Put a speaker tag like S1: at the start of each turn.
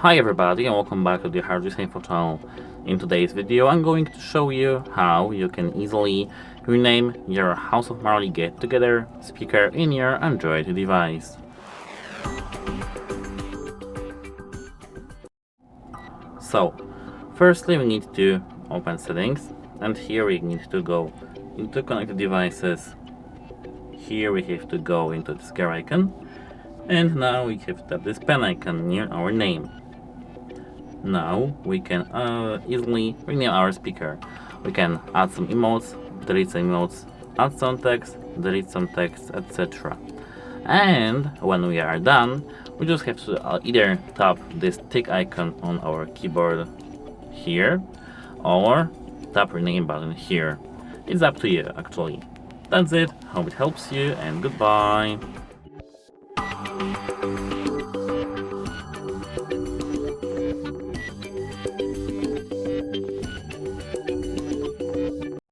S1: Hi everybody and welcome back to the HardReset.Info channel. In today's video I'm going to show you how you can easily rename your House of Marley Get Together speaker in your Android device. So, firstly we need to open settings, and here we need to go into connected devices. Here we have to go into this gear icon, and now we have to tap this pen icon near our name. Now we can easily rename our speaker. We can add some emotes, delete some emotes, add some text, delete some text, etc. And when we are done, we just have to either tap this tick icon on our keyboard here, or tap rename button here. It's up to you actually. That's it, hope it helps you, and goodbye.